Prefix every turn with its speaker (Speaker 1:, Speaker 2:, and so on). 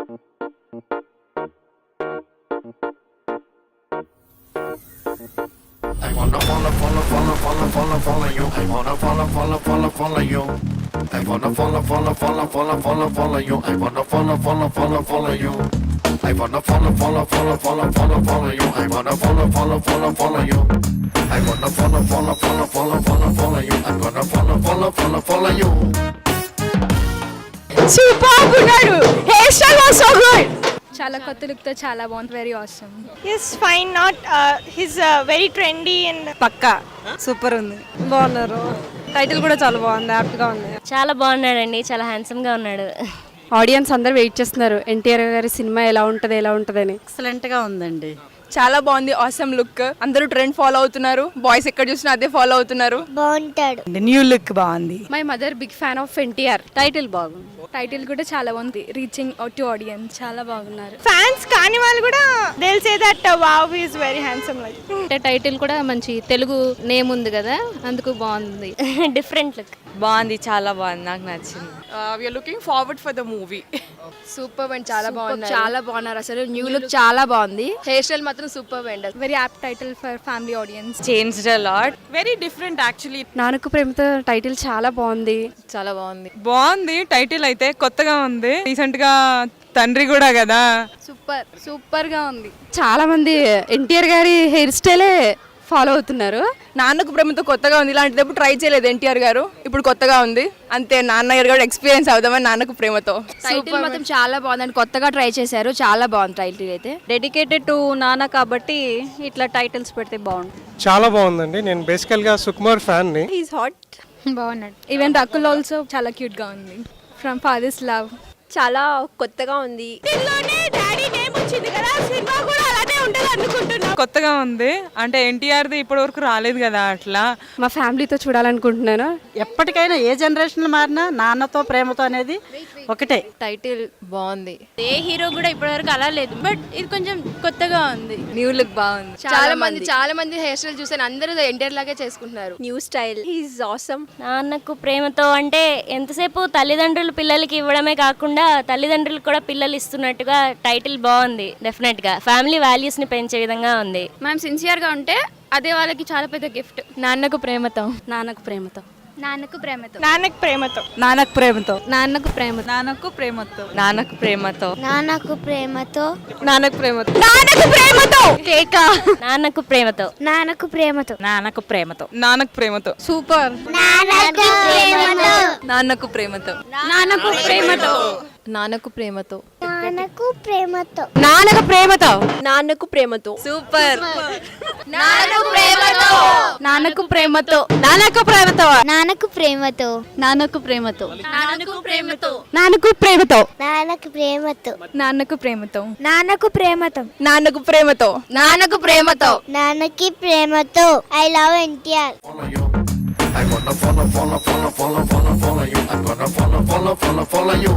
Speaker 1: I wanna follow you. I wanna follow you. I wanna follow you. I wanna follow you. I wanna follow you. I wanna follow you. I wanna follow you. I'm gonna follow you.
Speaker 2: Super ఉన్నాడు. Hair style was so good. చాలా కొత్త look తో చాలా బాగుంది. Very awesome.
Speaker 3: Yes, fine. Not he's very trendy and
Speaker 4: పక్కా super ఉంది. బాగున్నారు. Title కూడా చాలా బాగుంది. హ్యాపీగా ఉంది.
Speaker 5: చాలా బాగున్నాడండి. చాలా హ్యాండ్సమ్ గా ఉన్నాడు.
Speaker 4: ఆడియన్స్ అందరూ వెయిట్ చేస్తున్నారు ఎన్టీఆర్ గారి సినిమా ఎలా ఉంటదని.
Speaker 6: ఎక్సలెంట్ గా ఉందండి.
Speaker 2: చాలా బాగుంది. Awesome look. అందరూ ట్రెండ్ ఫాలో అవుతున్నారు. బాయ్స్ ఎక్కడ చూసినా అదే ఫాలో అవుతున్నారు.
Speaker 3: బాగుంటాడు.
Speaker 6: న్యూ లుక్ బాగుంది.
Speaker 4: My mother big fan of NTR. Title బాగుంది.
Speaker 2: టైటిల్ కూడా చాలా బాగుంది. Reaching out to audience. చాలా బాగున్నారు.
Speaker 3: Fans కాని వాళ్ళు కూడా they'll say that wow, he is very handsome like.
Speaker 4: Title కూడా మంచి తెలుగు నేమ్ ఉంది కదా అందుకు బాగుంది.
Speaker 5: Different look.
Speaker 4: బాగుంది. చాలా బాగుంది. నాకు నచ్చింది.
Speaker 7: We are looking forward for the movie.
Speaker 2: Super and చాలా బాగున్నారు.
Speaker 4: చాలా బాగున్నారు. అసలు న్యూ లుక్ చాలా బాగుంది.
Speaker 2: హెయిర్ స్టైల్ మాత్రం super and very apt title for family audience.
Speaker 4: Changed a lot.
Speaker 7: Very different actually.
Speaker 4: Nannaku Prematho title చాలా బాగుంది. చాలా బాగుంది.
Speaker 7: బాగుంది టైటిల్ అయితే కొత్తగా ఉంది. రీసెంట్ గా తండ్రి కూడా కదా.
Speaker 2: సూపర్ గా ఉంది.
Speaker 4: చాలా మంది ఎన్టీఆర్ గారి హెయిర్ స్టైలే ఫాలో అవుతున్నారు.
Speaker 2: నాన్నకు ప్రేమతో కొత్తగా ఉంది. ఇలాంటిదప్పుడు ట్రై చేయలేదు ఎన్టీఆర్ గారు. ఇప్పుడు కొత్తగా ఉంది. అంతే నాన్నగారు కూడా ఎక్స్పీరియన్స్ అవుదామని నాన్నకు ప్రేమతో.
Speaker 4: టైటిల్ మాత్రం చాలా బాగుంది. కొత్తగా ట్రై చేశారు. చాలా బాగుంది టైటిల్ అయితే.
Speaker 8: డెడికేటెడ్ టు నాన్న కాబట్టి ఇట్లా టైటిల్స్ పెడితే బాగుంటుంది.
Speaker 9: చాలా బాగుందండి. నేను బేసికల్గా సుకుమార్ ఫ్యాన్ని.
Speaker 2: He's hot. బాగున్నాడు. ఈవెన్ రకుల్ ఆల్సో చాలా క్యూట్ గా ఉంది. From father's love.
Speaker 8: చాలా కొత్తగా ఉంది.
Speaker 7: కొత్తగా ఉంది అంటే ఎన్టీఆర్ది ఇప్పటి వరకు రాలేదు కదా అట్లా.
Speaker 4: మా ఫ్యామిలీతో చూడాలనుకుంటున్నాను.
Speaker 6: ఎప్పటికైనా ఏ జనరేషన్ మారినా నాన్నతో ప్రేమతో అనేది ఒకటే.
Speaker 4: టైటిల్ బాగుంది.
Speaker 8: ఏ హీరో కూడా ఇప్పటివరకు అలా లేదు బట్ ఇది కొంచెం కొత్తగా ఉంది.
Speaker 4: న్యూ లుక్ బాగుంది. చాలా మంది హెయిర్ స్టైల్ చూసాను. అందరూ ఎన్టీఆర్ లాగే చేసుకుంటున్నారు.
Speaker 8: New style is awesome.
Speaker 5: Nannaku Prematho అంటే ఎంతసేపు తల్లిదండ్రులు పిల్లలకి ఇవ్వడమే కాకుండా తల్లిదండ్రులు కూడా పిల్లలు ఇస్తున్నట్టుగా టైటిల్ బాగుంది. డెఫినెట్ గా ఫ్యామిలీ వాల్యూస్ ని పెంచే విధంగా ఉంది.
Speaker 8: మనం సిన్సియర్ గా ఉంటే అదే వాళ్ళకి చాలా పెద్ద gift.
Speaker 4: Nannaku Prematho.
Speaker 8: Nannaku Prematho.
Speaker 3: Nannaku Prematho.
Speaker 4: Nannaku Prematho.
Speaker 8: Nannaku Prematho.
Speaker 4: Nannaku Prematho.
Speaker 8: Nannaku Prematho.
Speaker 4: Nannaku Prematho.
Speaker 3: Nannaku Prematho.
Speaker 4: Nannaku Prematho.
Speaker 2: Nannaku Prematho.
Speaker 4: కేకా.
Speaker 5: Nannaku Prematho.
Speaker 3: Nannaku Prematho.
Speaker 8: Nannaku Prematho.
Speaker 7: Nannaku Prematho.
Speaker 4: Super.
Speaker 3: Nannaku Prematho.
Speaker 4: Nannaku Prematho.
Speaker 8: Nannaku Prematho.
Speaker 4: Nannaku Prematho.
Speaker 3: Nannaku Prematho.
Speaker 4: Nannaku Prematho.
Speaker 8: Nannaku Prematho.
Speaker 4: Super. Nannaku Prematho. Nannaku Prematho. Nannaku Prematho.
Speaker 3: Nannaku Prematho.
Speaker 4: Nannaku Prematho.
Speaker 8: Nannaku Prematho.
Speaker 4: Nannaku Prematho.
Speaker 3: Nannaku Prematho.
Speaker 2: Nannaku Prematho.
Speaker 3: Nannaku Prematho.
Speaker 2: Nannaku Prematho.
Speaker 4: Nannaku Prematho.
Speaker 3: నాన్నకి ప్రేమతో. I love NTR.
Speaker 1: Follow you. I wanna follow you. I'm gonna follow you.